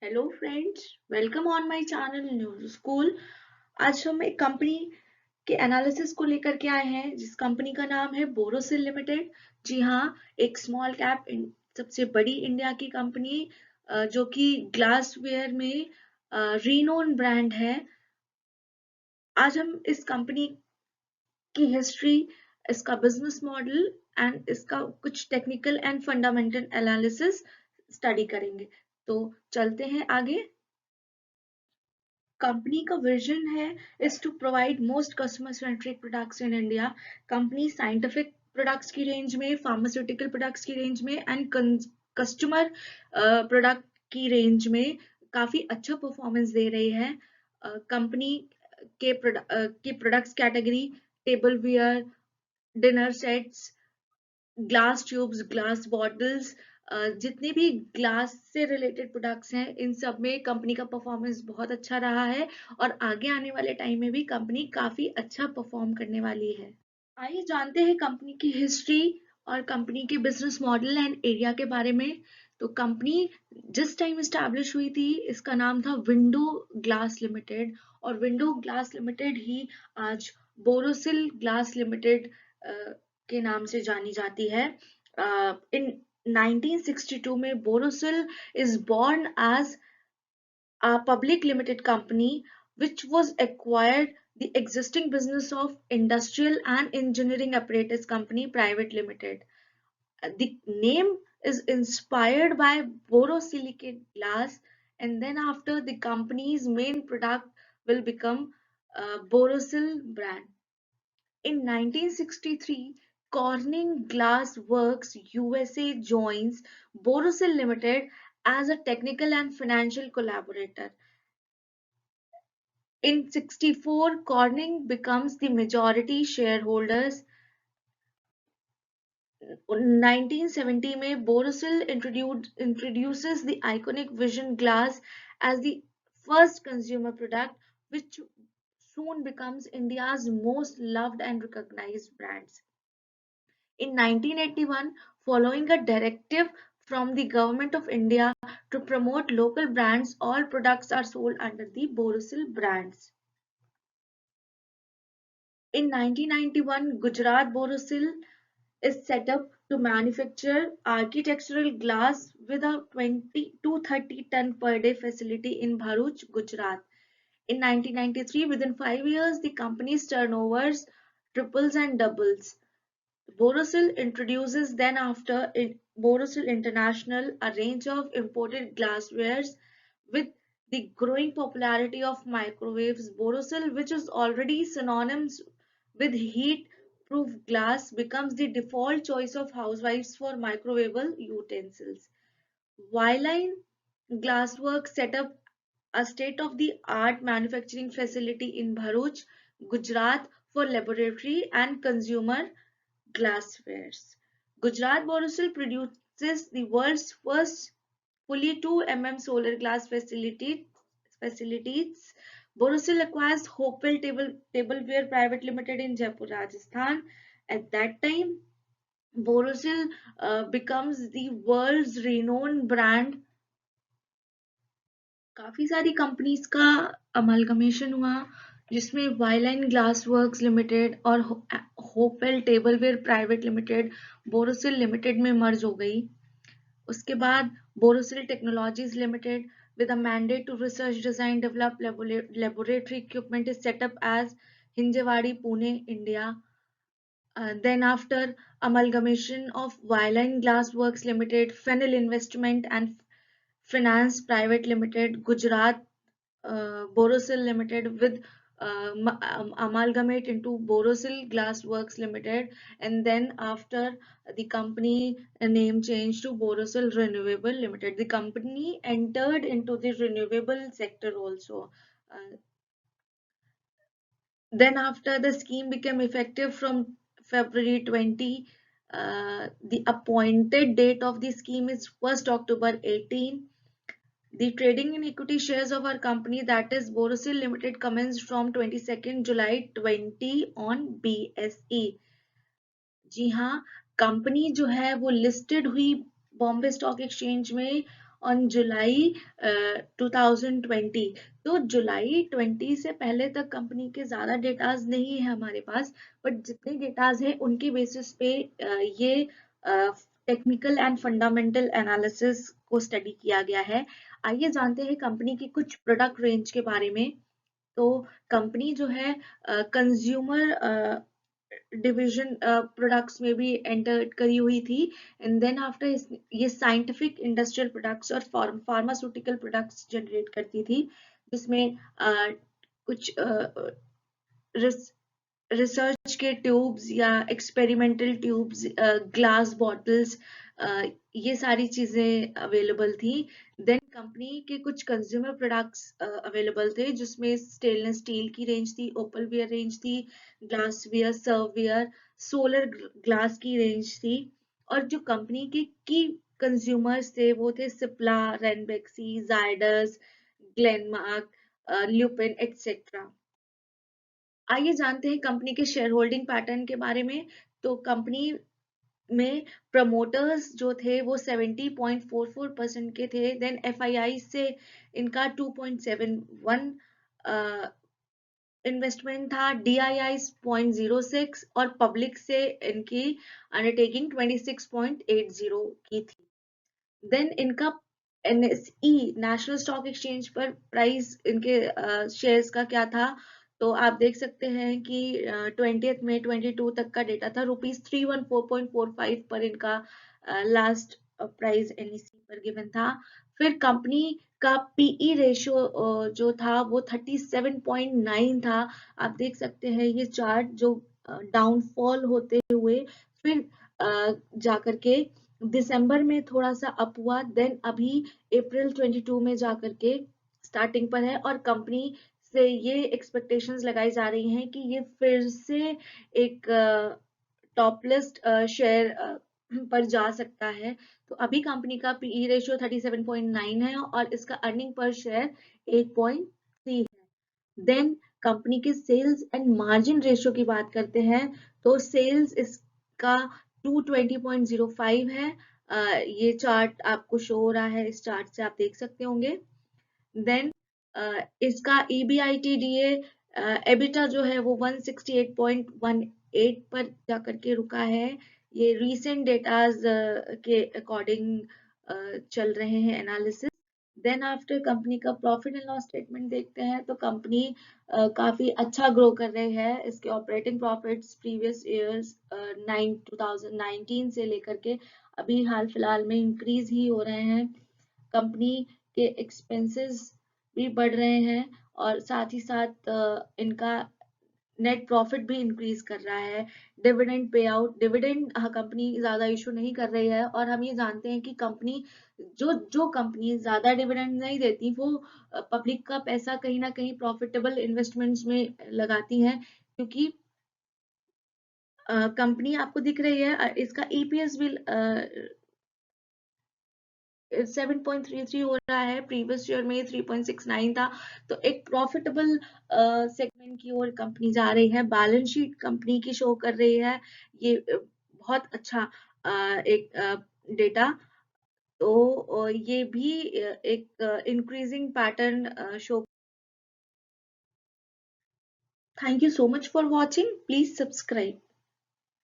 Hello friends, welcome on my channel news school. आज हम एक कंपनी के एनालिसिस को लेकर के आए हैं जिस कंपनी का नाम है बोरोसिल लिमिटेड। जी हाँ, एक स्मॉल कैप सबसे बड़ी इंडिया की कंपनी जो कि ग्लासवेयर में रीनोन ब्रांड है। आज हम इस कंपनी की हिस्ट्री, इसका बिजनेस मॉडल एंड इसका कुछ technical and fundamental analysis study करेंगे। तो चलते हैं आगे। कंपनी का विजन है is to provide most customer centric products in India. Company scientific products की रेंज में, फार्मास्यूटिकल प्रोडक्ट्स की रेंज में एंड कस्टमर प्रोडक्ट की रेंज में काफी अच्छा परफॉर्मेंस दे रही है। कंपनी के products category tableware, dinner sets, glass tubes, glass bottles, जितने भी ग्लास से रिलेटेड प्रोडक्ट्स हैं इन सब में कंपनी का परफॉर्मेंस बहुत अच्छा रहा है और आगे आने वाले टाइम में भी कंपनी काफी अच्छा परफॉर्म करने वाली है। आइए जानते हैं कंपनी की हिस्ट्री और कंपनी के बिजनेस मॉडल एंड एरिया के बारे में। तो कंपनी जिस टाइम स्टैब्लिश हुई थी इसका नाम था विंडो ग्लास लिमिटेड, और विंडो ग्लास लिमिटेड ही आज बोरोसिल ग्लास लिमिटेड के नाम से जानी जाती है। इन 1962 में Borosil is born as a public limited company which was acquired the existing business of Industrial and Engineering Apparatus Company Private Limited. The name is inspired by borosilicate glass, and then after the company's main product will become Borosil brand. In 1963, Corning Glass Works USA joins Borosil Limited as a technical and financial collaborator. In 64, Corning becomes the majority shareholders. 1970 में Borosil introduces the iconic Vision glass as the first consumer product, which soon becomes India's most loved and recognized brands. In 1981, following a directive from the Government of India to promote local brands, all products are sold under the Borosil brands. In 1991, Gujarat Borosil is set up to manufacture architectural glass with a 20 to 30 ton per day facility in Bharuch, Gujarat. In 1993, within 5 years, the company's turnovers triples and doubles. Borosil introduces then after Borosil International, a range of imported glasswares. With the growing popularity of microwaves, Borosil, which is already synonymous with heat-proof glass, becomes the default choice of housewives for microwavable utensils. Wiline Glassworks set up a state-of-the-art manufacturing facility in Bharuch, Gujarat for laboratory and consumer glasswares. Gujarat Borosil produces the world's first fully 2 mm solar glass facilities. Borosil acquires Hopewell Tableware Private Limited in Jaipur, Rajasthan. At that time, Borosil becomes the world's renowned brand. काफी सारी companies का amalgamation हुआ जिसमें वाइलाइन glass works limited और Hopewell tableware private limited Borosil limited में मर्ज हो गई। उसके बाद Borosil technologies limited with a mandate to research, design, develop laboratory equipment is set up as Hinjewadi, Pune, India. Then after amalgamation of Viline Glass Works Limited, Fennel Investment and Finance Private Limited, Gujarat Borosil Limited with amalgamate into Borosil Glass Works Limited, and then after the company name changed to Borosil Renewable Limited. The company entered into the renewable sector also. Then after the scheme became effective from February 20, the appointed date of the scheme is 1st October 18. The trading in equity shares of our company, that is Borosil Limited, commenced from 22nd July 20 on BSE. जी हाँ, company जो है वो listed हुई Bombay stock exchange में on July 2020। तो जुलाई 20 से पहले तक कंपनी के ज़्यादा डेटाज नहीं है हमारे पास, बट जितने डेटाज हैं उनके बेसिस पे ये टेक्निकल एंड फंडामेंटल एनालिसिस को स्टडी किया गया है। आइए जानते हैं कंपनी की कुछ प्रोडक्ट रेंज के बारे में। तो कंपनी जो है कंज्यूमर डिवीजन प्रोडक्ट्स में भी एंटर करी हुई थी, एंड देन आफ्टर ये साइंटिफिक इंडस्ट्रियल प्रोडक्ट्स और फार्मास्यूटिकल प्रोडक्ट्स जनरेट करती थी, जिसमें कुछ रिसर्च के ट्यूब्स या एक्सपेरिमेंटल ट्यूब्स, ग्लास बॉटल्स, ये सारी चीजें अवेलेबल थी। देन कंपनी के कुछ कंज्यूमर प्रोडक्ट्स अवेलेबल थे, जिसमें स्टेनलेस स्टील की रेंज थी, ओपलवेयर रेंज थी, ग्लासवेयर, सर्ववेयर, सोलर ग्लास की रेंज थी। और जो कंपनी के की कंज्यूमर्स थे वो थे सिप्ला, रेनबेक्सी, जायडस, ग्लेनमार्क, ल्यूपिन एक्सेट्रा। आइए जानते हैं कंपनी के शेयर होल्डिंग पैटर्न के बारे में। तो कंपनी में प्रमोटर्स जो थे वो 70.44% के थे। देन एफआईआई से इनका 2.71 इन्वेस्टमेंट था, डीआईआई 0.06 और पब्लिक से इनकी अंडरटेकिंग 26.80 की थी। देन इनका एनएसई नेशनल स्टॉक एक्सचेंज पर प्राइस इनके शेयर्स का क्या था। तो आप देख सकते हैं कि 20 मई 22 तक का डेटा था, ₹314.45 पर इनका लास्ट प्राइस एनएसई पर गिवन था। फिर कंपनी का पीई रेशियो जो था वो 37.9 था। आप देख सकते हैं ये चार्ट जो डाउनफॉल होते हुए फिर जाकर के दिसंबर में थोड़ा सा अप हुआ, देन अभी अप्रैल 22 में जाकर के स्टार्टिंग पर है, और कंपनी से ये एक्सपेक्टेशंस लगाई जा रही हैं कि ये फिर से एक टॉप लिस्ट शेयर पर जा सकता है। तो अभी कंपनी का पीई रेशियो 37.9 है और इसका अर्निंग पर शेयर 8.3 है। देन कंपनी के सेल्स एंड मार्जिन रेशियो की बात करते हैं। तो सेल्स इसका 220.05 है। ये चार्ट आपको शो हो रहा है, इस चार्ट से आप देख सकते होंगे। देन इसका EBITDA एबिटा जो है वो 168.18 पर जाकर के रुका है। ये रीसेंट डेटाज के अकॉर्डिंग चल रहे हैं एनालिसिस। देन आफ्टर कंपनी का प्रॉफिट एंड लॉस स्टेटमेंट देखते हैं तो कंपनी काफी अच्छा ग्रो कर रही है। इसके ऑपरेटिंग प्रॉफिट्स प्रीवियस ईयर्स 2019 से लेकर के अभी हाल फिलहाल में इंक्रीज ही हो रहे हैं। कंपनी के एक्सपेंसेस भी बढ़ रहे हैं और साथ ही साथ इनका नेट प्रॉफिट भी इंक्रीज कर रहा है। Dividend pay out, dividend company ज्यादा इशू नहीं कर रही है, और हम ये जानते हैं कि कंपनी जो जो कंपनी ज्यादा डिविडेंड नहीं देती वो पब्लिक का पैसा कहीं ना कहीं प्रॉफिटेबल इन्वेस्टमेंट्स में लगाती हैं, क्योंकि कंपनी आपको दिख रही है इसका ईपीएस भी 7.33 हो रहा है, प्रीवियस ईयर में 3.69 था। तो एक प्रॉफिटेबल सेगमेंट की ओर कंपनी जा रही है। बैलेंस शीट कंपनी की शो कर रही है ये बहुत अच्छा एक डेटा। तो ये भी एक increasing pattern show. Thank you so much for watching, please subscribe.